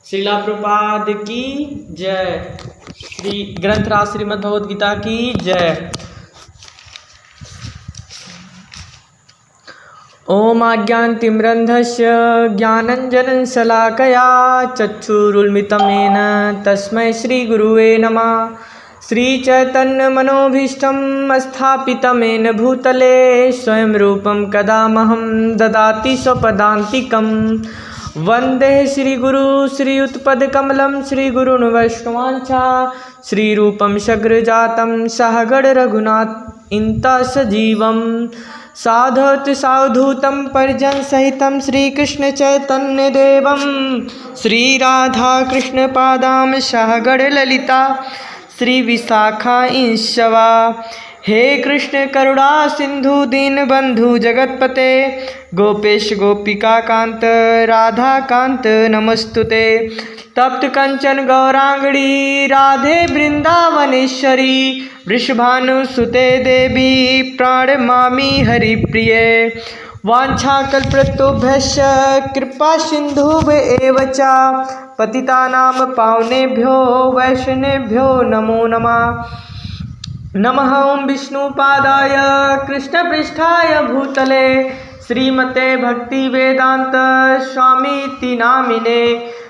श्रीला प्रभुपाद की जय। श्री ग्रंथराज श्रीमद् भगवद गीता की जय। ओम अज्ञानतिमिरन्धस्य ज्ञानञ्जनशलाकया चक्षुरुन्मिलितं येन तस्मै श्रीगुरुवे नमः। श्रीचैतन्यमनोभीष्टं स्थापितं येन भूतले स्वयं रूपं कदा मह्यं ददाति स्वपदान्तिकम्। वन्दे श्रीगुरु श्रीयुतपदकमलं श्रीगुरून् वैष्णवांश्च श्रीरूपं सग्रजातं सहगण रघुनाथान्वितं सजीवम् साधुत सावधूतं परिजनसहितं श्रीकृष्णचैतन्यदेवं श्रीराधाकृष्णपादां सहगण ललिता श्रीविशाखांश्चवा। हे कृष्ण करुणा सिंधु दीनबंधु जगतपते गोपेश गोपिका कांत राधा कांत नमस्तुते। तप्त कंचन गौरांगड़ी राधे वृंदावनेश्वरी वृषभानुसुते देवी प्रणमामि हरिप्रिये। वाञ्छाकल्पतरुभ्यश्च कृपा सिन्धुभ्येव च पतितानां पावनेभ्यो वैष्णवेभ्यो नमो नमः। नमः ओं विष्णुपादाय कृष्णपृष्ठाय भूतले श्रीमते भक्तिवेदांत स्वामीति नामिने।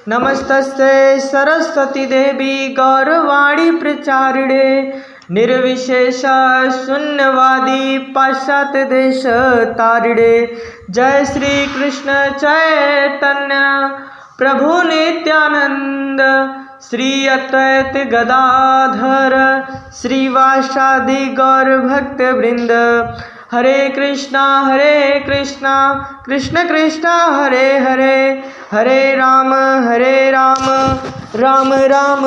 नमस्तस्यै सरस्वती देवी गौरवाणी प्रचारिणे निर्विशेष शून्यवादी पाश्चात्य देश तारिणे। जय श्री कृष्ण चैतन्य प्रभु नित्यानंद श्री अद्वैत गदाधर श्रीवासादि गौर भक्त वृंद। हरे कृष्णा कृष्ण कृष्णा हरे हरे हरे राम राम राम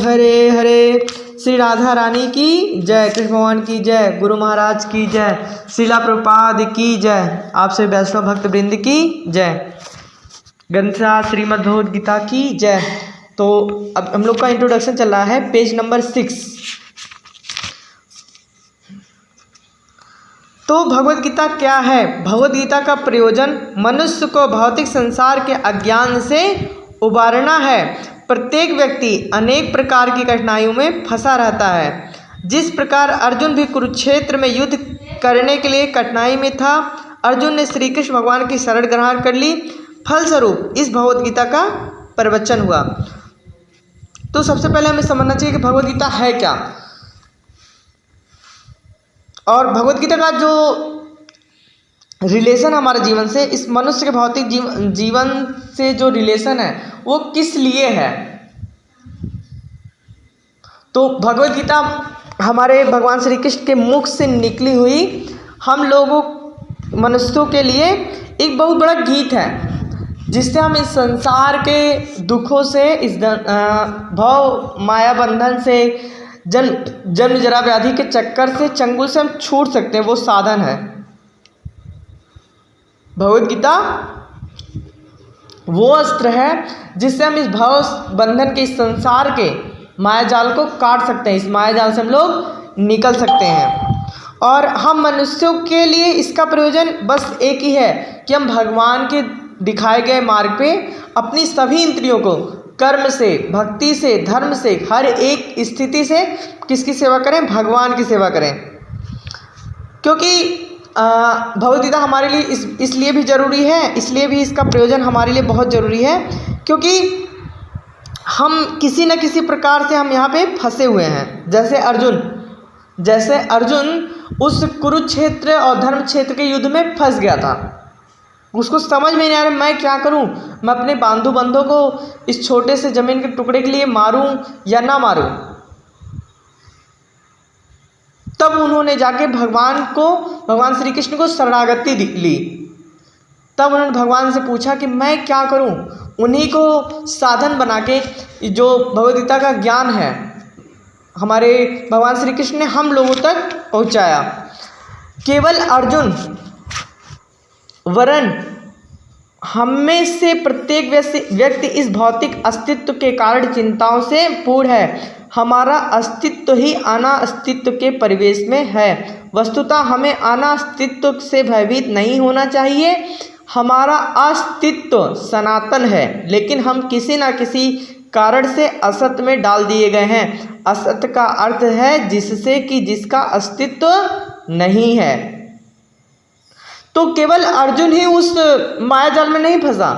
हरे हरे। श्री राधा रानी की जय, कृष्ण भगवान की जय, गुरु महाराज की जय, श्रीला प्रभुपाद की जय, आपसे वैष्णव भक्त वृंद की जय, ग्रंथराज श्रीमद् भगवद गीता की जय। तो अब हम लोग का इंट्रोडक्शन चल रहा है पेज नंबर 6। तो भगवद गीता क्या है? भगवद गीता का प्रयोजन मनुष्य को भौतिक संसार के अज्ञान से उबारना है। प्रत्येक व्यक्ति अनेक प्रकार की कठिनाइयों में फंसा रहता है। जिस प्रकार अर्जुन भी कुरुक्षेत्र में युद्ध करने के लिए कठिनाई में था, अर्जुन ने श्री कृष्ण भगवान की शरण ग्रहण कर ली। फलस्वरूप इस भगवद गीता का प्रवचन हुआ। तो सबसे पहले हमें समझना चाहिए कि भगवद गीता है क्या, और भगवद गीता का जो रिलेशन हमारे जीवन से, इस मनुष्य के भौतिक जीवन से जो रिलेशन है वो किस लिए है। तो भगवद गीता हमारे भगवान श्री कृष्ण के मुख से निकली हुई हम लोगों मनुष्यों के लिए एक बहुत बड़ा गीत है, जिससे हम इस संसार के दुखों से, इस भव माया बंधन से, जन्म जरा व्याधि के चक्कर से, चंगुल से हम छूट सकते हैं। वो साधन है भगवद गीता। वो अस्त्र है जिससे हम इस भव बंधन के, इस संसार के माया जाल को काट सकते हैं। इस माया जाल से हम लोग निकल सकते हैं। और हम मनुष्यों के लिए इसका प्रयोजन बस एक ही है कि हम भगवान के दिखाए गए मार्ग पे अपनी सभी इंद्रियों को कर्म से, भक्ति से, धर्म से, हर एक स्थिति से किसकी सेवा करें? भगवान की सेवा करें। क्योंकि भगवद गीता हमारे लिए इसलिए भी ज़रूरी है, इसलिए भी इसका प्रयोजन हमारे लिए बहुत ज़रूरी है, क्योंकि हम किसी न किसी प्रकार से हम यहाँ पे फंसे हुए हैं। जैसे अर्जुन उस कुरुक्षेत्र और धर्म क्षेत्र के युद्ध में फंस गया था। उसको समझ में नहीं आ रहा मैं क्या करूं, मैं अपने बंधुओं को इस छोटे से ज़मीन के टुकड़े के लिए मारूं या ना मारूं। तब उन्होंने जाके भगवान श्री कृष्ण को शरणागति ली। तब उन्होंने भगवान से पूछा कि मैं क्या करूं। उन्हीं को साधन बना के जो भगवद गीता का ज्ञान है हमारे भगवान श्री कृष्ण ने हम लोगों तक पहुंचाया। केवल अर्जुन वरन हम में से प्रत्येक व्यक्ति इस भौतिक अस्तित्व के कारण चिंताओं से पूर्ण है। हमारा अस्तित्व ही अनास्तित्व के परिवेश में है। वस्तुतः हमें अनास्तित्व से भयभीत नहीं होना चाहिए। हमारा अस्तित्व सनातन है, लेकिन हम किसी न किसी कारण से असत में डाल दिए गए हैं। असत का अर्थ है जिससे कि जिसका अस्तित्व नहीं है। तो केवल अर्जुन ही उस मायाजाल में नहीं फंसा,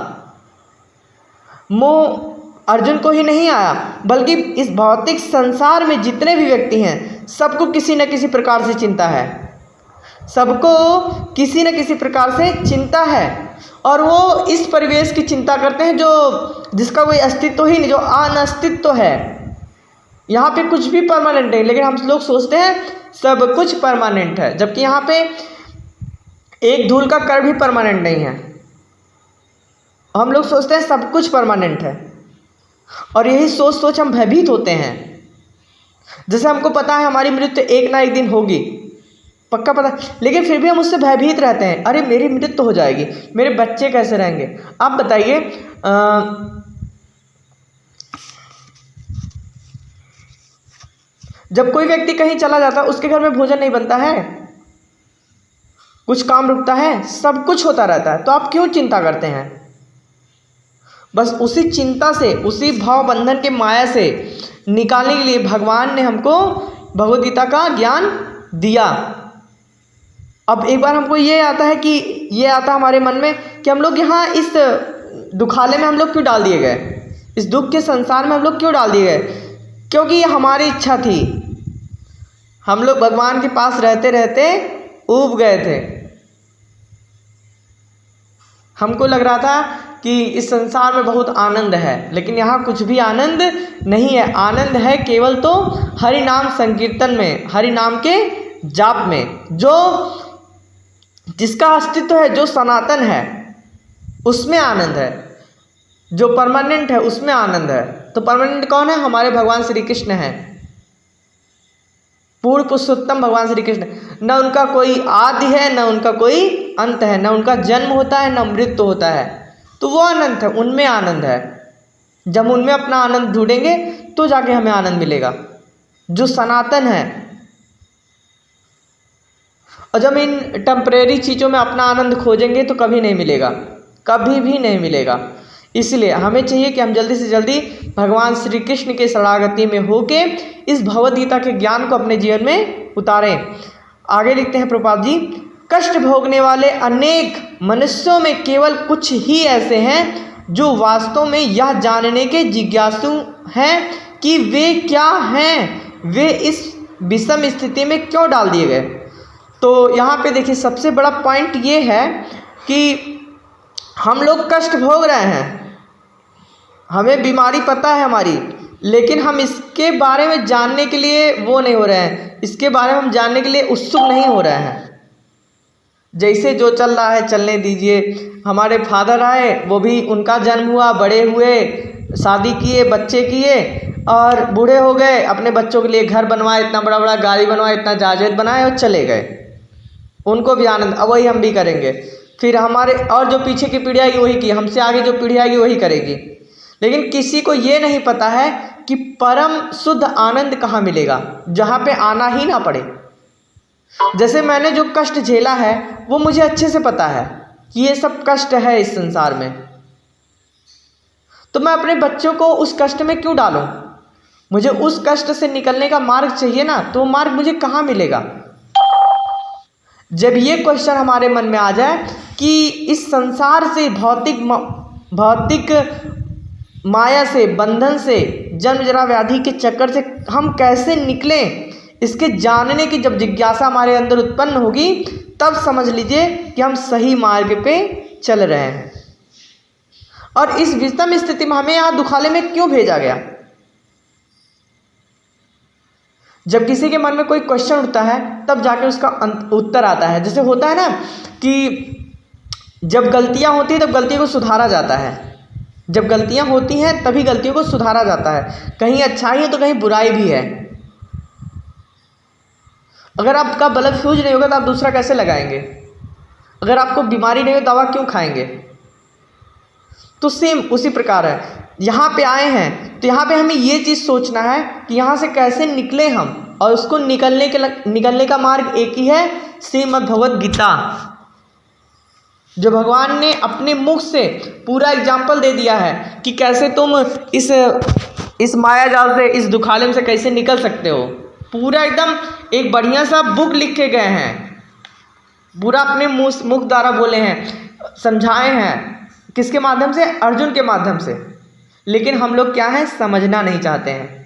मोह अर्जुन को ही नहीं आया, बल्कि इस भौतिक संसार में जितने भी व्यक्ति हैं सबको किसी न किसी प्रकार से चिंता है, सबको किसी न किसी प्रकार से चिंता है। और वो इस परिवेश की चिंता करते हैं जिसका कोई अस्तित्व ही नहीं, जो अनस्तित्व है। यहाँ पे कुछ भी परमानेंट नहीं, लेकिन हम लोग सोचते हैं सब कुछ परमानेंट है, जबकि यहाँ पे एक धूल का कण भी परमानेंट नहीं है। हम लोग सोचते हैं सब कुछ परमानेंट है, और यही सोच सोच हम भयभीत होते हैं। जैसे हमको पता है हमारी मृत्यु एक ना एक दिन होगी, पक्का पता, लेकिन फिर भी हम उससे भयभीत रहते हैं। अरे मेरी मृत्यु हो जाएगी, मेरे बच्चे कैसे रहेंगे। आप बताइए, जब कोई व्यक्ति कहीं चला जाता है उसके घर में भोजन नहीं बनता है, कुछ काम रुकता है, सब कुछ होता रहता है, तो आप क्यों चिंता करते हैं। बस उसी चिंता से, उसी भाव बंधन के माया से निकालने के लिए भगवान ने हमको भगवद गीता का ज्ञान दिया। अब एक बार हमको ये आता है कि ये आता हमारे मन में कि हम लोग यहाँ इस दुखाले में हम लोग क्यों डाल दिए गए, इस दुख के संसार में हम लोग क्यों डाल दिए गए। क्योंकि ये हमारी इच्छा थी, हम लोग भगवान के पास रहते रहते ऊब गए थे। हमको लग रहा था कि इस संसार में बहुत आनंद है, लेकिन यहाँ कुछ भी आनंद नहीं है। आनंद है केवल तो हरि नाम संकीर्तन में, हरि नाम के जाप में, जो जिसका अस्तित्व है, जो सनातन है, उसमें आनंद है। जो परमानेंट है उसमें आनंद है। तो परमानेंट कौन है? हमारे भगवान श्री कृष्ण हैं, पूर्ण पुरुषोत्तम भगवान श्री कृष्ण। न उनका कोई आदि है, न उनका कोई अंत है, न उनका जन्म होता है, न मृत्यु होता है। तो वो अनंत है, उनमें आनंद है। जब उनमें अपना आनंद ढूंढेंगे तो जाके हमें आनंद मिलेगा, जो सनातन है। और जब इन टेम्परेरी चीज़ों में अपना आनंद खोजेंगे तो कभी नहीं मिलेगा, कभी भी नहीं मिलेगा। इसलिए हमें चाहिए कि हम जल्दी से जल्दी भगवान श्री कृष्ण के शरणागति में होके इस भगवद गीता के ज्ञान को अपने जीवन में उतारें। आगे लिखते हैं प्रभुपाद जी, कष्ट भोगने वाले अनेक मनुष्यों में केवल कुछ ही ऐसे हैं जो वास्तव में यह जानने के जिज्ञासु हैं कि वे क्या हैं, वे इस विषम स्थिति में क्यों डाल दिए गए। तो यहाँ पे देखिए, सबसे बड़ा पॉइंट ये है कि हम लोग कष्ट भोग रहे हैं, हमें बीमारी पता है हमारी, लेकिन हम इसके बारे में जानने के लिए वो नहीं हो रहे हैं, इसके बारे में हम जानने के लिए उत्सुक नहीं हो रहे हैं। जैसे जो चल रहा है चलने दीजिए। हमारे फादर आए, वो भी उनका जन्म हुआ, बड़े हुए, शादी किए, बच्चे किए और बूढ़े हो गए, अपने बच्चों के लिए घर बनवाए, इतना बड़ा बड़ा गाड़ी बनवाए, इतना जहाज बनाए और चले गए। उनको भी आनंद, अब वही हम भी करेंगे। फिर हमारे और जो पीछे की पीढ़ी आएगी वही की, हमसे आगे जो पीढ़ी आएगी वही करेगी। लेकिन किसी को ये नहीं पता है कि परम शुद्ध आनंद कहाँ मिलेगा, जहाँ पे आना ही ना पड़े। जैसे मैंने जो कष्ट झेला है वो मुझे अच्छे से पता है कि ये सब कष्ट है इस संसार में, तो मैं अपने बच्चों को उस कष्ट में क्यों डालूं। मुझे उस कष्ट से निकलने का मार्ग चाहिए ना, तो वो मार्ग मुझे कहाँ मिलेगा। जब ये क्वेश्चन हमारे मन में आ जाए कि इस संसार से, भौतिक माया से, बंधन से, जन्म जरा व्याधि के चक्कर से हम कैसे निकलें, इसके जानने की जब जिज्ञासा हमारे अंदर उत्पन्न होगी, तब समझ लीजिए कि हम सही मार्ग पे चल रहे हैं। और इस विषम स्थिति में हमें यहाँ दुखाले में क्यों भेजा गया। जब किसी के मन में कोई क्वेश्चन उठता है तब जाके उसका उत्तर आता है। जैसे होता है ना कि जब गलतियां होती हैं तब गलतियों को सुधारा जाता है, जब गलतियां होती हैं तभी गलतियों को सुधारा जाता है। कहीं अच्छाई है तो कहीं बुराई भी है। अगर आपका बल्ब फ्यूज नहीं होगा तो आप दूसरा कैसे लगाएंगे। अगर आपको बीमारी नहीं हो दवा क्यों खाएंगे। तो सेम उसी प्रकार है, यहाँ पे आए हैं तो यहाँ पे हमें ये चीज़ सोचना है कि यहाँ से कैसे निकले हम, और उसको निकलने का मार्ग एक ही है, श्रीमद् भगवद गीता। जो भगवान ने अपने मुख से पूरा एग्जाम्पल दे दिया है कि कैसे तुम इस माया जाल से, इस दुखालय से कैसे निकल सकते हो। पूरा एकदम एक बढ़िया सा बुक लिख के गए हैं, पूरा अपने मुख द्वारा बोले हैं, समझाए हैं। किसके माध्यम से? अर्जुन के माध्यम से। लेकिन हम लोग क्या है, समझना नहीं चाहते हैं।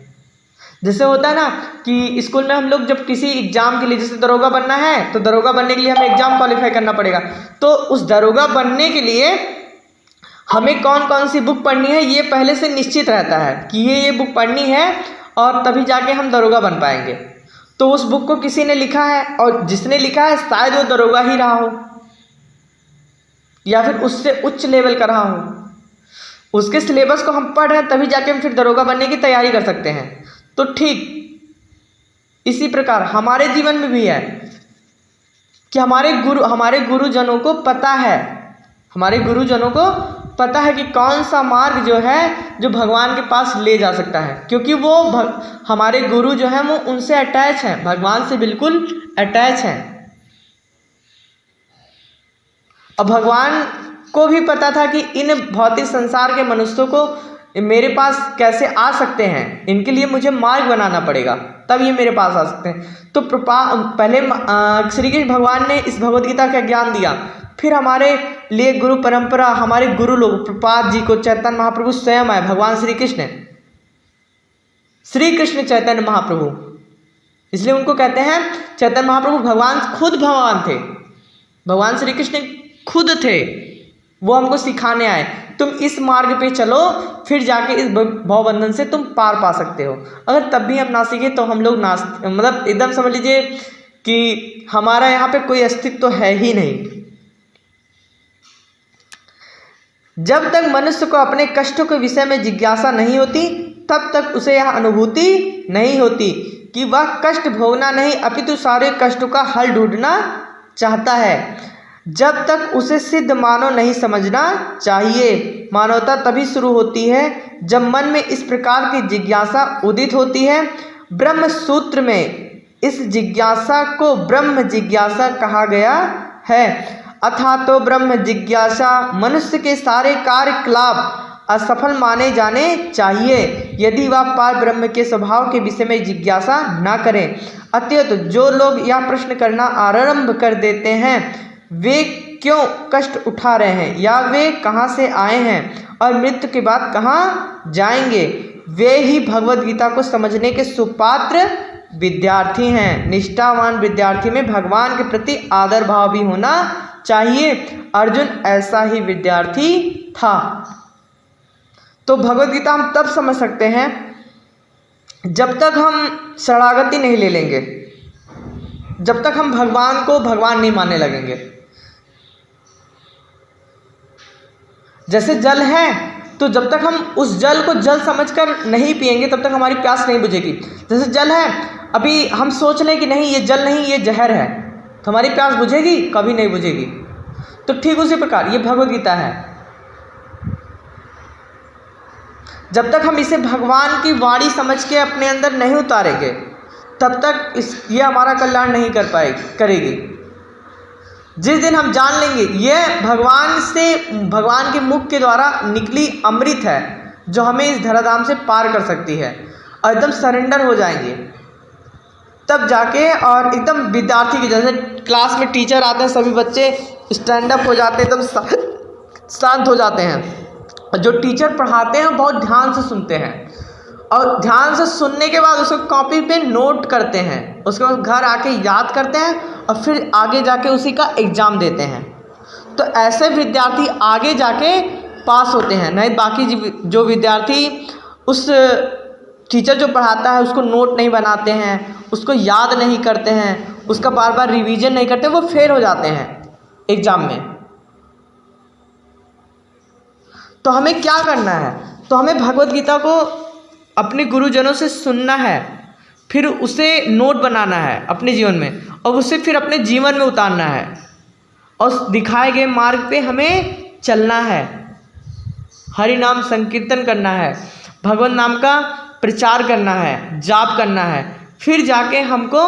जैसे होता है ना कि स्कूल में हम लोग जब किसी एग्जाम के लिए, जैसे दरोगा बनना है तो दरोगा बनने के लिए हमें एग्जाम क्वालिफाई करना पड़ेगा। तो उस दरोगा बनने के लिए हमें कौन कौन सी बुक पढ़नी है ये पहले से निश्चित रहता है कि ये बुक पढ़नी है और तभी जाके हम दरोगा बन पाएंगे। तो उस बुक को किसी ने लिखा है और जिसने लिखा है शायद वो दरोगा ही रहा हो या फिर उससे उच्च लेवल का रहा हो। उसके सिलेबस को हम पढ़ रहे हैं तभी जाके हम फिर दरोगा बनने की तैयारी कर सकते हैं। तो ठीक इसी प्रकार हमारे जीवन में भी है कि हमारे गुरुजनों को पता है, हमारे गुरुजनों को पता है कि कौन सा मार्ग जो है जो भगवान के पास ले जा सकता है, क्योंकि वो हमारे गुरु जो है वो उनसे अटैच हैं, भगवान से बिल्कुल अटैच हैं। और भगवान को भी पता था कि इन भौतिक संसार के मनुष्यों को मेरे पास कैसे आ सकते हैं, इनके लिए मुझे मार्ग बनाना पड़ेगा तब ये मेरे पास आ सकते हैं। तो पहले श्री कृष्ण भगवान ने इस भगवद गीता का ज्ञान दिया, फिर हमारे लिए गुरु परंपरा, हमारे गुरु लोग प्रपाद जी को चैतन्य महाप्रभु स्वयं आए, भगवान श्री कृष्ण चैतन्य महाप्रभु, इसलिए उनको कहते हैं चैतन्य महाप्रभु। भगवान खुद भगवान थे, भगवान श्री कृष्ण खुद थे, वो हमको सिखाने आए तुम इस मार्ग पे चलो, फिर जाके इस भवबंधन से तुम पार पा सकते हो। अगर तब भी हम ना सीखे तो हम लोग मतलब एकदम समझ लीजिए कि हमारा यहाँ पे कोई अस्तित्व तो है ही नहीं। जब तक मनुष्य को अपने कष्टों के विषय में जिज्ञासा नहीं होती तब तक उसे यह अनुभूति नहीं होती कि वह कष्ट भोगना नहीं अपितु सारे कष्टों का हल ढूंढना चाहता है। जब तक उसे सिद्ध मानव नहीं समझना चाहिए। मानवता तभी शुरू होती है जब मन में इस प्रकार की जिज्ञासा उदित होती है। ब्रह्म सूत्र में इस जिज्ञासा को ब्रह्म जिज्ञासा कहा गया है। अथा तो ब्रह्म जिज्ञासा मनुष्य के सारे कार्यकलाप असफल माने जाने चाहिए यदि वह पार ब्रह्म के स्वभाव के विषय में जिज्ञासा न करें। अतएव जो लोग यह प्रश्न करना आरंभ कर देते हैं वे क्यों कष्ट उठा रहे हैं या वे कहाँ से आए हैं और मृत्यु के बाद कहाँ जाएंगे, वे ही भगवद गीता को समझने के सुपात्र विद्यार्थी हैं। निष्ठावान विद्यार्थी में भगवान के प्रति आदर भाव भी होना चाहिए। अर्जुन ऐसा ही विद्यार्थी था। तो भगवद गीता हम तब समझ सकते हैं जब तक हम शरणागति नहीं ले लेंगे, जब तक हम भगवान को भगवान नहीं मानने लगेंगे। जैसे जल है तो जब तक हम उस जल को जल समझकर नहीं पिएंगे तब तक हमारी प्यास नहीं बुझेगी। जैसे जल है, अभी हम सोच लें कि नहीं ये जल नहीं ये जहर है, तो हमारी प्यास बुझेगी? कभी नहीं बुझेगी। तो ठीक उसी प्रकार ये भगवद गीता है। जब तक हम इसे भगवान की वाणी समझ के अपने अंदर नहीं उतारेंगे तब तक ये हमारा कल्याण नहीं करेगी। जिस दिन हम जान लेंगे ये भगवान के मुख के द्वारा निकली अमृत है जो हमें इस धराधाम से पार कर सकती है और एकदम सरेंडर हो जाएंगे, तब जाके और एकदम विद्यार्थी की जैसे क्लास में टीचर आते हैं सभी बच्चे स्टैंड अप हो जाते हैं, एकदम शांत हो जाते हैं। और जो टीचर पढ़ाते हैं बहुत ध्यान से सुनते हैं और ध्यान से सुनने के बाद उसको कॉपी पे नोट करते हैं, उसके बाद घर आके याद करते हैं और फिर आगे जाके उसी का एग्ज़ाम देते हैं। तो ऐसे विद्यार्थी आगे जाके पास होते हैं। नहीं बाकी जो विद्यार्थी उस टीचर जो पढ़ाता है उसको नोट नहीं बनाते हैं, उसको याद नहीं करते हैं, उसका बार बार रिवीजन नहीं करते, वो फेल हो जाते हैं एग्ज़ाम में। तो हमें क्या करना है? तो हमें भगवद गीता को अपने गुरुजनों से सुनना है, फिर उसे नोट बनाना है अपने जीवन में और उसे फिर अपने जीवन में उतारना है और दिखाए गए मार्ग पे हमें चलना है। हरि नाम संकीर्तन करना है, भगवान नाम का प्रचार करना है, जाप करना है, फिर जाके हमको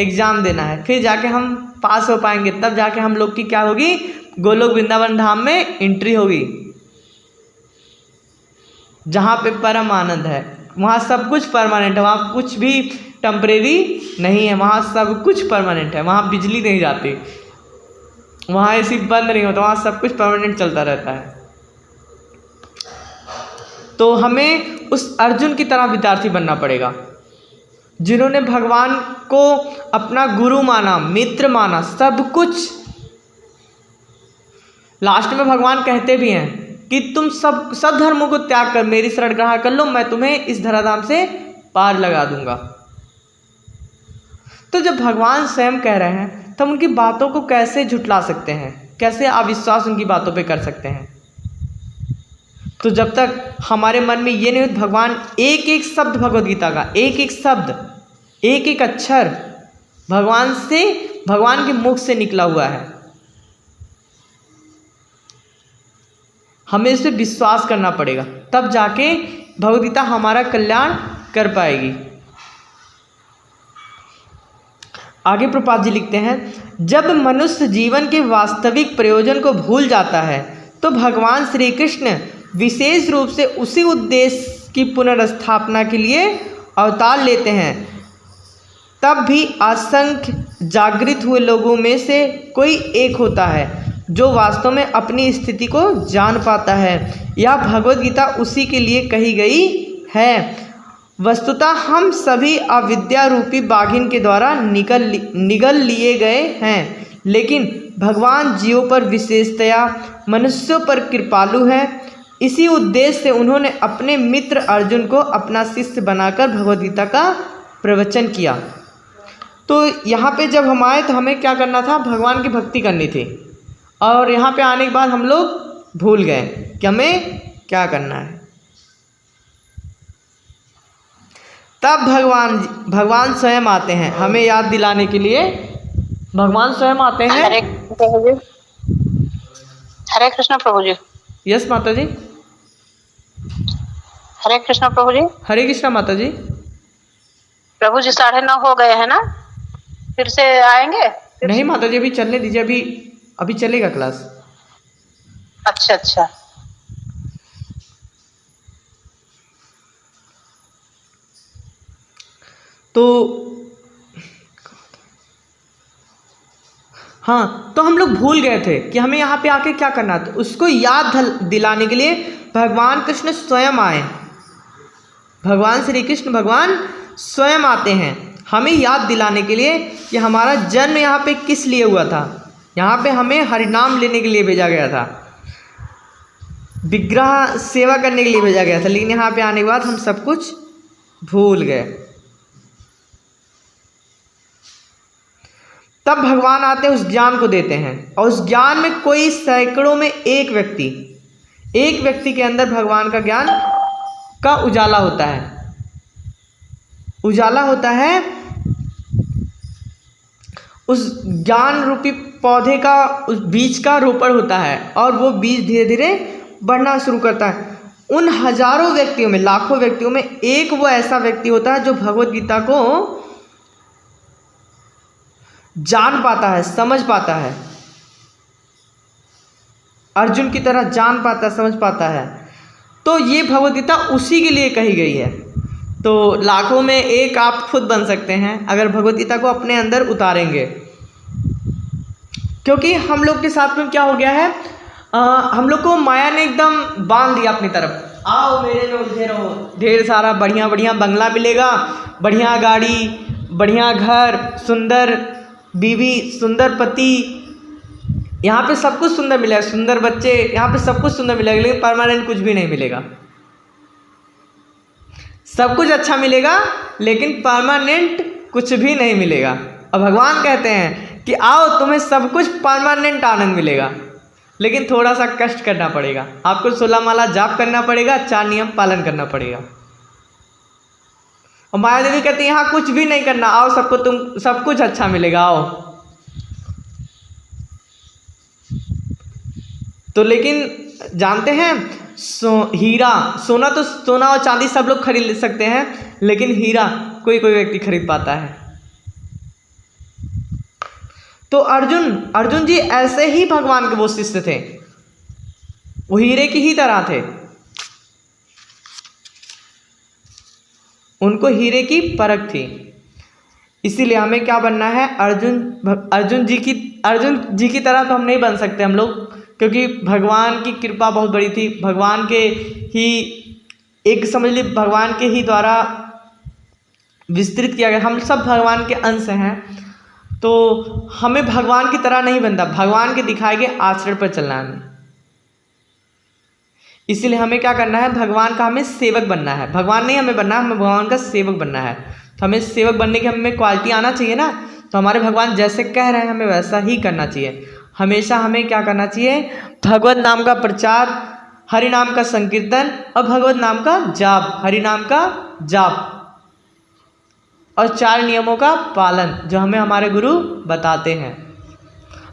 एग्ज़ाम देना है, फिर जाके हम पास हो पाएंगे। तब जाके हम लोग की क्या होगी? गोलोक वृंदावन धाम में एंट्री होगी, जहाँ पे परम आनंद है। वहाँ सब कुछ परमानेंट है, वहाँ कुछ भी टेम्परेरी नहीं है, वहाँ सब कुछ परमानेंट है। वहाँ बिजली नहीं जाती, वहाँ एसी बंद नहीं होता, वहाँ सब कुछ परमानेंट चलता रहता है। तो हमें उस अर्जुन की तरह विद्यार्थी बनना पड़ेगा, जिन्होंने भगवान को अपना गुरु माना, मित्र माना, सब कुछ। लास्ट में भगवान कहते भी हैं कि तुम सब धर्मों को त्याग कर मेरी शरण ग्रहण कर लो, मैं तुम्हें इस धराधाम से पार लगा दूंगा। तो जब भगवान स्वयं कह रहे हैं तो हम उनकी बातों को कैसे झुठला सकते हैं, कैसे अविश्वास उनकी बातों पे कर सकते हैं? तो जब तक हमारे मन में ये नहीं हो, भगवान एक एक शब्द भगवद गीता का, एक एक शब्द, एक एक अक्षर भगवान के मुख से निकला हुआ है, हमें इस पर विश्वास करना पड़ेगा, तब जाके भगवद गीता हमारा कल्याण कर पाएगी। आगे प्रभुपाद जी लिखते हैं, जब मनुष्य जीवन के वास्तविक प्रयोजन को भूल जाता है तो भगवान श्री कृष्ण विशेष रूप से उसी उद्देश्य की पुनर्स्थापना के लिए अवतार लेते हैं। तब भी असंख्य जागृत हुए लोगों में से कोई एक होता है जो वास्तव में अपनी स्थिति को जान पाता है। यह भगवद गीता उसी के लिए कही गई है। वस्तुतः हम सभी अविद्या रूपी बाघिन के द्वारा निगल लिए गए हैं, लेकिन भगवान जीवों पर विशेषतया मनुष्यों पर कृपालु है। इसी उद्देश्य से उन्होंने अपने मित्र अर्जुन को अपना शिष्य बनाकर भगवद गीता का प्रवचन किया। तो यहाँ पे जब हम आए तो हमें क्या करना था? भगवान की भक्ति करनी थी, और यहाँ पे आने के बाद हम लोग भूल गए कि हमें क्या करना है। तब भगवान स्वयं आते हैं हमें याद दिलाने के लिए। भगवान स्वयं आते हैं। हरे कृष्ण प्रभु जी। यस माता जी। हरे कृष्ण प्रभु जी। हरे कृष्ण माता जी। प्रभु जी 9:30 हो गए हैं ना, फिर से आएंगे? नहीं माता जी, अभी चलने दीजिए, अभी चलेगा क्लास। अच्छा अच्छा। तो हाँ, तो हम लोग भूल गए थे कि हमें यहाँ पे आके क्या करना था। उसको याद दिलाने के लिए भगवान कृष्ण स्वयं आए। भगवान श्री कृष्ण भगवान स्वयं आते हैं हमें याद दिलाने के लिए कि हमारा जन्म यहाँ पे किस लिए हुआ था। यहाँ पे हमें हरिनाम लेने के लिए भेजा गया था, विग्रह सेवा करने के लिए भेजा गया था, लेकिन यहाँ पे आने के बाद हम सब कुछ भूल गए। तब भगवान आते हैं, उस ज्ञान को देते हैं, और उस ज्ञान में कोई सैकड़ों में एक व्यक्ति के अंदर भगवान का ज्ञान का उजाला होता है। उजाला होता है, उस ज्ञान रूपी पौधे का, उस बीज का रोपण होता है, और वो बीज धीरे धीरे बढ़ना शुरू करता है। उन हजारों व्यक्तियों में, लाखों व्यक्तियों में एक वो ऐसा व्यक्ति होता है जो भगवद गीता को जान पाता है, समझ पाता है, अर्जुन की तरह जान पाता है, समझ पाता है। तो ये भगवद गीता उसी के लिए कही गई है। तो लाखों में एक आप खुद बन सकते हैं अगर भगवद गीता को अपने अंदर उतारेंगे। क्योंकि हम लोग के साथ में क्या हो गया है, हम लोग को माया ने एकदम बांध दिया अपनी तरफ। आओ मेरे में उलझे रहो, ढेर सारा बढ़िया बढ़िया बंगला मिलेगा, बढ़िया गाड़ी, बढ़िया घर, सुंदर बीवी, सुंदर पति, यहाँ पे सब कुछ सुंदर मिलेगा, सुंदर बच्चे, यहाँ पे सब कुछ सुंदर मिलेगा, लेकिन परमानेंट कुछ भी नहीं मिलेगा। सब कुछ अच्छा मिलेगा लेकिन परमानेंट कुछ भी नहीं मिलेगा। और भगवान कहते हैं कि आओ तुम्हें सब कुछ परमानेंट आनंद मिलेगा, लेकिन थोड़ा सा कष्ट करना पड़ेगा। आपको 16 माला जाप करना पड़ेगा, 4 नियम पालन करना पड़ेगा। और माया देवी कहती है यहाँ कुछ भी नहीं करना, आओ सब कुछ अच्छा मिलेगा, आओ। तो लेकिन जानते हैं हीरा, सोना और चांदी सब लोग खरीद सकते हैं, लेकिन हीरा कोई व्यक्ति खरीद पाता है। तो अर्जुन जी ऐसे ही भगवान के वो शिष्य थे, वो हीरे की ही तरह थे, उनको हीरे की परख थी। इसीलिए हमें क्या बनना है, अर्जुन जी की तरह तो हम नहीं बन सकते हम लोग, क्योंकि भगवान की कृपा बहुत बड़ी थी। भगवान के ही एक समझ लीजिए भगवान के ही द्वारा विस्तृत किया गया, हम सब भगवान के अंश हैं। तो हमें भगवान की तरह नहीं बनता, भगवान के दिखाए गए आचरण पर चलना है हमें। इसीलिए हमें क्या करना है, भगवान का हमें सेवक बनना है। भगवान नहीं हमें बनना, हमें भगवान का सेवक बनना है। तो हमें सेवक बनने की हमें क्वालिटी आना चाहिए ना। तो हमारे भगवान जैसे कह रहे हैं हमें वैसा ही करना चाहिए। हमेशा हमें क्या करना चाहिए, भगवत नाम का प्रचार, हरि नाम का संकीर्तन और भगवत नाम का जाप, हरि नाम का जाप और 4 नियमों का पालन जो हमें हमारे गुरु बताते हैं।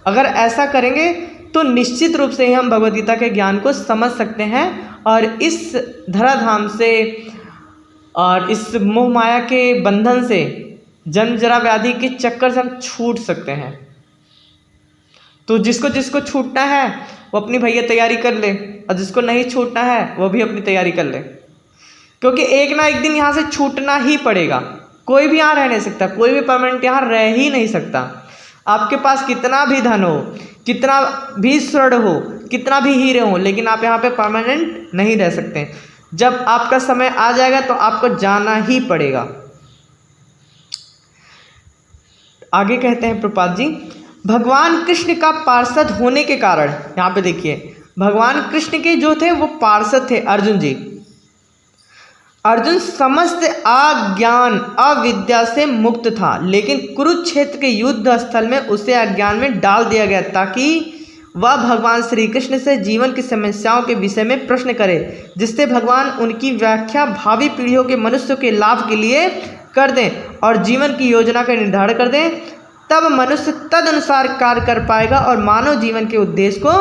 अगर ऐसा करेंगे तो निश्चित रूप से ही हम भगवद गीता के ज्ञान को समझ सकते हैं और इस धराधाम से और इस मोह माया के बंधन से, जन्म जरा व्याधि के चक्कर से हम छूट सकते हैं। तो जिसको जिसको छूटना है वो अपनी भैया तैयारी कर ले, और जिसको नहीं छूटना है वो भी अपनी तैयारी कर ले, क्योंकि एक ना एक दिन यहाँ से छूटना ही पड़ेगा। कोई भी यहाँ रह नहीं सकता, कोई भी परमानेंट यहाँ रह ही नहीं सकता। आपके पास कितना भी धन हो, कितना भी स्वर्ण हो, कितना भी हीरे हो, लेकिन आप यहाँ पे परमानेंट नहीं रह सकते। जब आपका समय आ जाएगा तो आपको जाना ही पड़ेगा। आगे कहते हैं प्रभुपाद जी, भगवान कृष्ण का पार्षद होने के कारण, यहाँ पे देखिए भगवान कृष्ण के जो थे वो पार्षद थे अर्जुन जी। अर्जुन समस्त अज्ञान अविद्या से मुक्त था, लेकिन कुरुक्षेत्र के युद्ध स्थल में उसे अज्ञान में डाल दिया गया ताकि वह भगवान श्री कृष्ण से जीवन की समस्याओं के विषय में प्रश्न करे, जिससे भगवान उनकी व्याख्या भावी पीढ़ियों के मनुष्यों के लाभ के लिए कर दें और जीवन की योजना का निर्धारण कर दें। तब मनुष्य तदनुसार कार्य कर पाएगा और मानव जीवन के उद्देश्य को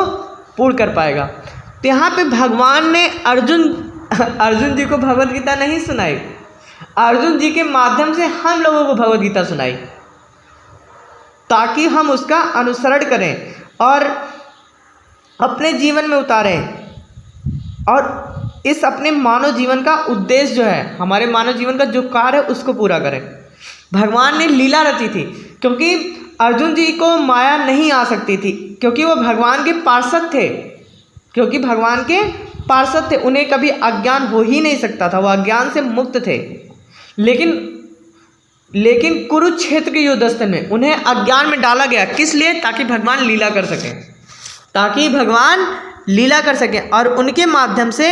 पूर्ण कर पाएगा। तो यहाँ पे भगवान ने अर्जुन जी को भगवद गीता नहीं सुनाई, अर्जुन जी के माध्यम से हम लोगों को भगवद गीता सुनाई, ताकि हम उसका अनुसरण करें और अपने जीवन में उतारें और इस अपने मानव जीवन का उद्देश्य जो है, हमारे मानव जीवन का जो कार्य है उसको पूरा करें। भगवान ने लीला रची थी, क्योंकि अर्जुन जी को माया नहीं आ सकती थी, क्योंकि वो भगवान के पार्षद थे, उन्हें कभी अज्ञान हो ही नहीं सकता था, वो अज्ञान से मुक्त थे। लेकिन कुरुक्षेत्र के युद्ध स्थल में उन्हें अज्ञान में डाला गया, किस लिए, ताकि भगवान लीला कर सकें और उनके माध्यम से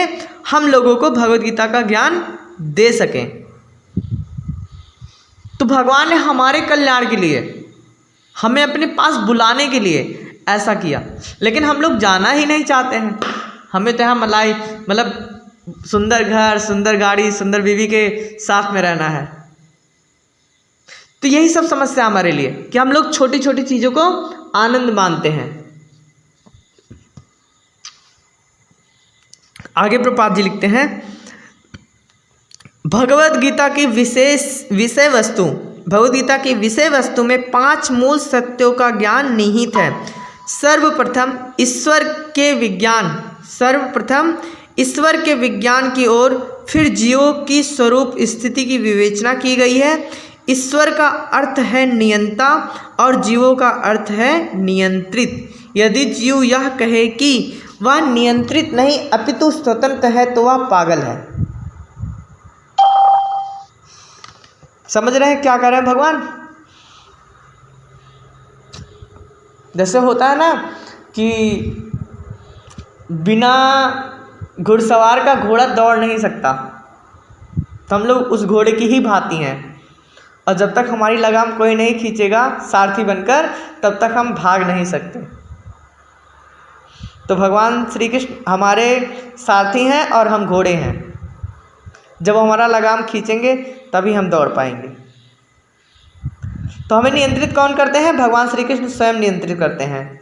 हम लोगों को भगवद गीता का ज्ञान दे सकें। तो भगवान ने हमारे कल्याण के लिए, हमें अपने पास बुलाने के लिए ऐसा किया, लेकिन हम लोग जाना ही नहीं चाहते हैं। हमें तो यहाँ मतलब सुंदर घर, सुंदर गाड़ी, सुंदर बीवी के साथ में रहना है। तो यही सब समस्या हमारे लिए कि हम लोग छोटी छोटी चीज़ों को आनंद मानते हैं। आगे प्रभुपाद जी लिखते हैं, भगवद गीता की विषय वस्तु में 5 मूल सत्यों का ज्ञान निहित है। सर्वप्रथम ईश्वर के विज्ञान की ओर, फिर जीवों की स्वरूप स्थिति की विवेचना की गई है। ईश्वर का अर्थ है नियंता और जीवों का अर्थ है नियंत्रित। यदि जीव यह कहे कि वह नियंत्रित नहीं अपितु स्वतंत्र है तो वह पागल है। समझ रहे हैं क्या कर रहे हैं भगवान? जैसे होता है ना कि बिना घुड़सवार का घोड़ा दौड़ नहीं सकता, तो हम लोग उस घोड़े की ही भांति हैं, और जब तक हमारी लगाम कोई नहीं खींचेगा सारथी बनकर, तब तक हम भाग नहीं सकते। तो भगवान श्री कृष्ण हमारे सारथी हैं और हम घोड़े हैं। जब हमारा लगाम खींचेंगे तभी हम दौड़ पाएंगे। तो हमें नियंत्रित कौन करते हैं? भगवान श्री कृष्ण स्वयं नियंत्रित करते हैं।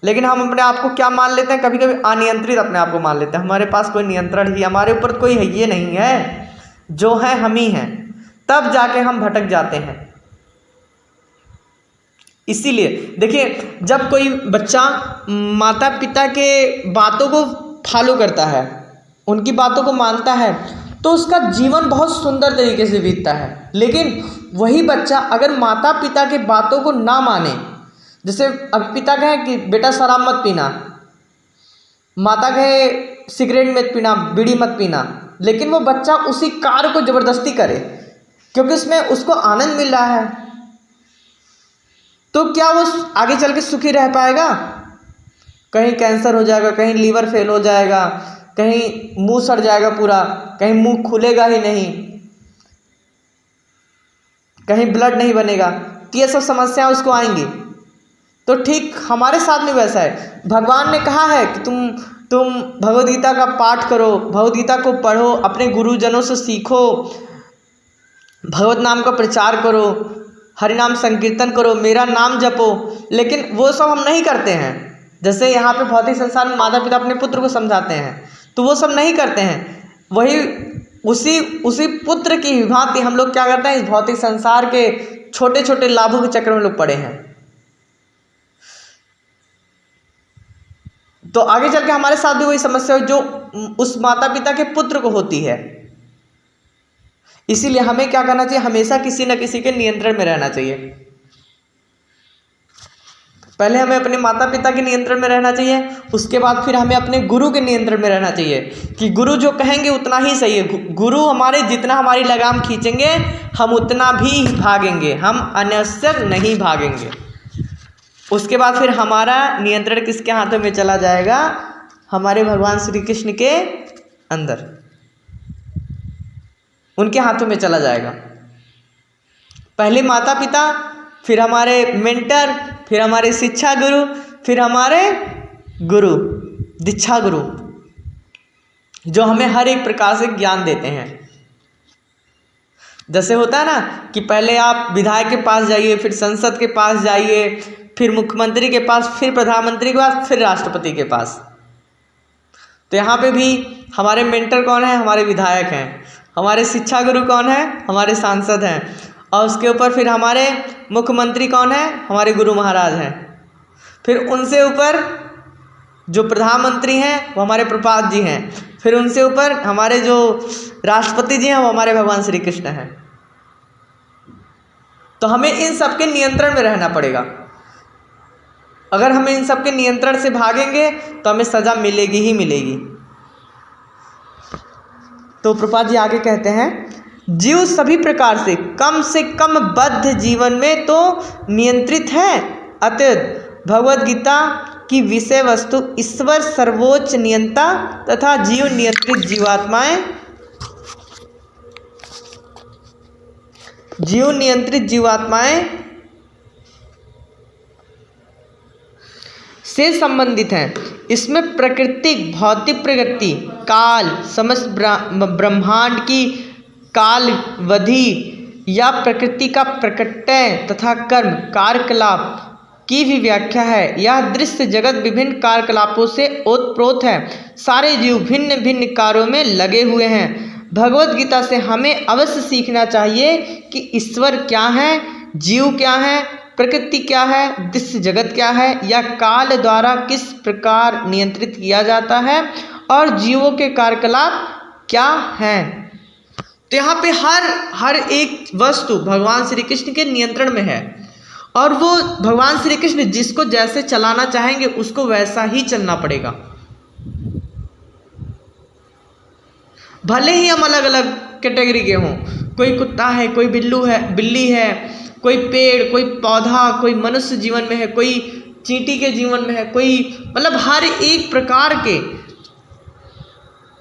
लेकिन हम अपने आप को क्या मान लेते हैं? कभी कभी अनियंत्रित अपने आप को मान लेते हैं। हमारे पास कोई नियंत्रण ही, हमारे ऊपर कोई है ये नहीं है, जो है हम ही हैं। तब जाके हम भटक जाते हैं। इसीलिए देखिए, जब कोई बच्चा माता पिता के बातों को फॉलो करता है, उनकी बातों को मानता है, तो उसका जीवन बहुत सुंदर तरीके से बीतता है। लेकिन वही बच्चा अगर माता पिता के बातों को ना माने, जैसे अब पिता कहे कि बेटा शराब मत पीना, माता कहे सिगरेट मत पीना, बीड़ी मत पीना, लेकिन वो बच्चा उसी कार्य को जबरदस्ती करे क्योंकि उसमें उसको आनंद मिल रहा है, तो क्या वो आगे चल के सुखी रह पाएगा? कहीं कैंसर हो जाएगा, कहीं लीवर फेल हो जाएगा, कहीं मुंह सड़ जाएगा पूरा, कहीं मुंह खुलेगा ही नहीं, कहीं ब्लड नहीं बनेगा, तो ये सब समस्याएं उसको आएंगी। तो ठीक हमारे साथ में वैसा है। भगवान ने कहा है कि तुम भगवद गीता का पाठ करो, भगवद गीता को पढ़ो, अपने गुरुजनों से सीखो, भगवत नाम का प्रचार करो, हरि नाम संकीर्तन करो, मेरा नाम जपो, लेकिन वो सब हम नहीं करते हैं। जैसे यहाँ पे भौतिक संसार में माता पिता अपने पुत्र को समझाते हैं, तो वो सब नहीं करते हैं। वही उसी पुत्र की भांति हम लोग क्या करते हैं, इस भौतिक संसार के छोटे छोटे लाभों के चक्कर में लोग पड़े हैं। तो आगे चल के हमारे साथ भी वही समस्या है जो उस माता पिता के पुत्र को होती है। इसीलिए हमें क्या करना चाहिए, हमेशा किसी न किसी के नियंत्रण में रहना चाहिए। पहले हमें अपने माता पिता के नियंत्रण में रहना चाहिए, उसके बाद फिर हमें अपने गुरु के नियंत्रण में रहना चाहिए कि गुरु जो कहेंगे उतना ही सही है। गुरु हमारे जितना हमारी लगाम खींचेंगे हम उतना भी भागेंगे, हम अनवसर नहीं भागेंगे। उसके बाद फिर हमारा नियंत्रण किसके हाथों में चला जाएगा, हमारे भगवान श्री कृष्ण के अंदर, उनके हाथों में चला जाएगा। पहले माता पिता, फिर हमारे मेंटर, फिर हमारे शिक्षा गुरु, फिर हमारे गुरु दीक्षा गुरु, जो हमें हर एक प्रकार से ज्ञान देते हैं। जैसे होता है ना कि पहले आप विधायक के पास जाइए, फिर संसद के पास जाइए, फिर मुख्यमंत्री के पास, फिर प्रधानमंत्री के पास, फिर राष्ट्रपति के पास। तो यहाँ पे भी हमारे मेंटर कौन है, हमारे विधायक हैं। हमारे शिक्षा गुरु कौन है, हमारे सांसद हैं। और उसके ऊपर फिर हमारे मुख्यमंत्री कौन है, हमारे गुरु महाराज हैं। फिर उनसे ऊपर जो प्रधानमंत्री हैं वो हमारे प्रपात जी हैं। फिर उनसे ऊपर हमारे जो राष्ट्रपति जी हैं वो हमारे भगवान श्री कृष्ण हैं। तो हमें इन सब के नियंत्रण में रहना पड़ेगा। अगर हम इन सब के नियंत्रण से भागेंगे तो हमें सजा मिलेगी ही मिलेगी। तो प्रपात जी आगे कहते हैं, जीव सभी प्रकार से कम बद्ध जीवन में तो नियंत्रित है, अतः भगवद गीता की विषय वस्तु ईश्वर सर्वोच्च नियंता तथा जीव नियंत्रित जीवात्माएं से संबंधित हैं। इसमें प्राकृतिक भौतिक प्रगति, काल, समस्त ब्रह्मांड की कालवधि या प्रकृति का प्रकटय तथा कर्म कार्यकलाप की भी व्याख्या है। यह दृश्य जगत विभिन्न कार्यकलापों से ओतप्रोत है। सारे जीव भिन्न भिन्न कार्यों में लगे हुए हैं। भगवद गीता से हमें अवश्य सीखना चाहिए कि ईश्वर क्या है, जीव क्या है, प्रकृति क्या है, दृश्य जगत क्या है, या काल द्वारा किस प्रकार नियंत्रित किया जाता है और जीवों के कार्यकलाप क्या हैं। तो यहाँ पे हर एक वस्तु भगवान श्री कृष्ण के नियंत्रण में है और वो भगवान श्री कृष्ण जिसको जैसे चलाना चाहेंगे उसको वैसा ही चलना पड़ेगा। भले ही हम अलग अलग कैटेगरी के हों, कोई कुत्ता है, कोई बिल्ली है, कोई पेड़, कोई पौधा, कोई मनुष्य जीवन में है, कोई चींटी के जीवन में है, कोई मतलब हर एक प्रकार के,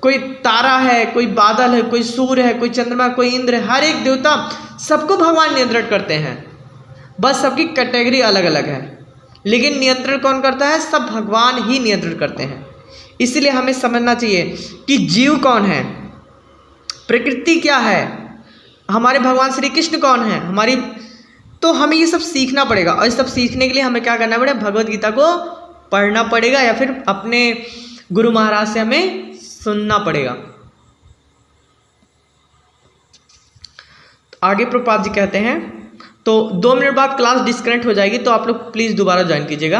कोई तारा है, कोई बादल है, कोई सूर्य है, कोई चंद्रमा, कोई इंद्र है, हर एक देवता सबको भगवान नियंत्रण करते हैं। बस सबकी कैटेगरी अलग अलग है, लेकिन नियंत्रण कौन करता है, सब भगवान ही नियंत्रण करते हैं। इसलिए हमें समझना चाहिए कि जीव कौन है, प्रकृति क्या है, हमारे भगवान श्री कृष्ण कौन है, हमारी, तो हमें ये सब सीखना पड़ेगा। और ये सब सीखने के लिए हमें क्या करना पड़ेगा, भगवद गीता को पढ़ना पड़ेगा या फिर अपने गुरु महाराज से हमें सुनना पड़ेगा। आगे प्रपात जी कहते हैं, तो 2 मिनट बाद क्लास डिस्कनेक्ट हो जाएगी, तो आप लोग प्लीज़ दोबारा ज्वाइन कीजिएगा।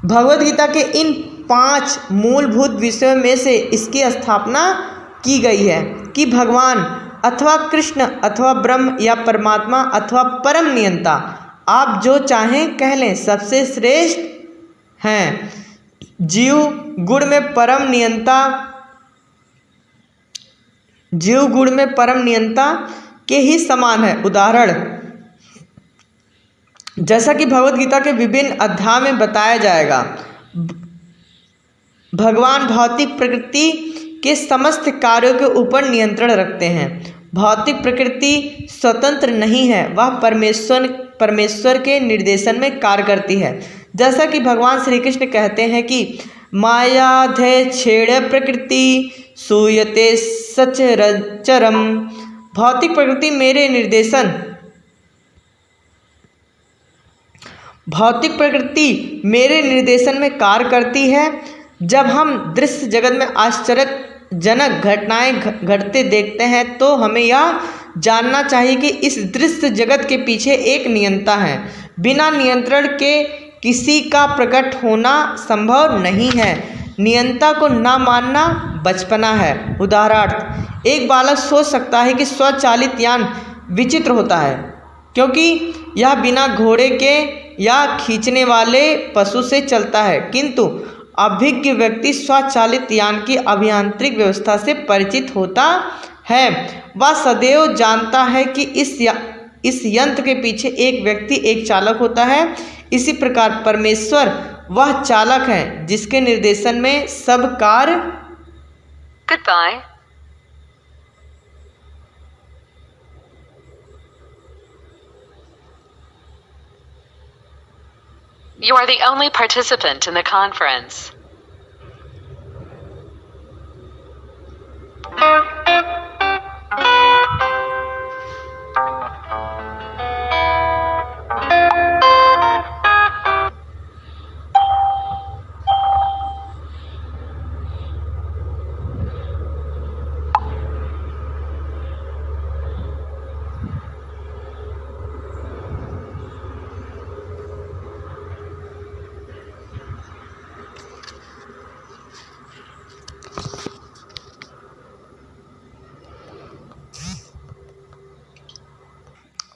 भगवद गीता के इन 5 मूलभूत विषयों में से इसकी स्थापना की गई है कि भगवान अथवा कृष्ण अथवा ब्रह्म या परमात्मा अथवा परम नियंता, आप जो चाहें कह लें, सबसे श्रेष्ठ हैं। जीव गुण में परम नियंता के ही समान है। उदाहरण, जैसा कि भगवद गीता के विभिन्न अध्याय में बताया जाएगा, भगवान भौतिक प्रकृति के समस्त कार्यों के ऊपर नियंत्रण रखते हैं। भौतिक प्रकृति स्वतंत्र नहीं है, वह परमेश्वर के निर्देशन में कार्य करती है। जैसा कि भगवान श्री कृष्ण कहते हैं कि मायाधे छेड़ प्रकृति सूयते सचरम, भौतिक प्रकृति मेरे निर्देशन में कार्य करती है। जब हम दृश्य जगत में आश्चर्यजनक घटनाएं घटते देखते हैं तो हमें यह जानना चाहिए कि इस दृश्य जगत के पीछे एक नियंता है। बिना नियंत्रण के किसी का प्रकट होना संभव नहीं है। नियंता को न मानना बचपना है। उदाहरणार्थ, एक बालक सोच सकता है कि स्वचालित यान विचित्र होता है क्योंकि यह बिना घोड़े के या खींचने वाले पशु से चलता है, किंतु अभिज्ञ व्यक्ति स्वचालित यान की अभियांत्रिक व्यवस्था से परिचित होता है। वह सदैव जानता है कि इस यंत्र के पीछे एक व्यक्ति, एक चालक होता है। इसी प्रकार परमेश्वर वह चालक है जिसके निर्देशन में सब कार्य। Goodbye. You are the only participant in the conference.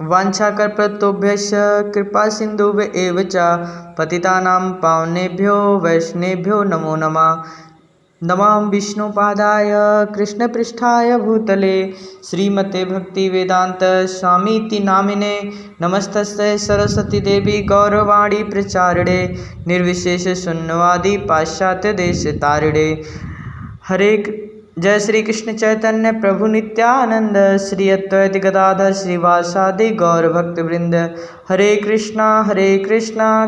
वाञ्छाकल्पतरुभ्यश्च कृपा सिन्धुभ्य एव च पतितानां पावनेभ्यो वैष्णवेभ्यो नमो नमः। नमः विष्णुपादाय कृष्णपृष्ठाय भूतले श्रीमते भक्तिवेदांत स्वामीति नामिने नमस्तस्यै सरस्वती देवी गौरवाणी प्रचारिणे निर्विशेष शून्यवादी पाश्चात्य देश तारिणे। जय श्री कृष्ण चैतन्य प्रभु नित्यानंद श्री अद्वैत गदाधर श्रीवासादि गौर भक्त वृंद। हरे कृष्णा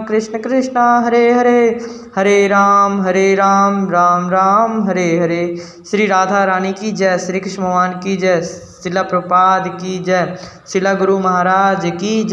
कृष्ण कृष्णा हरे हरे, हरे राम राम राम हरे हरे। श्री राधा रानी की जय, श्री कृष्ण भगवान की जय, शिला प्रभुपाद की जय, शिला गुरु महाराज की जय।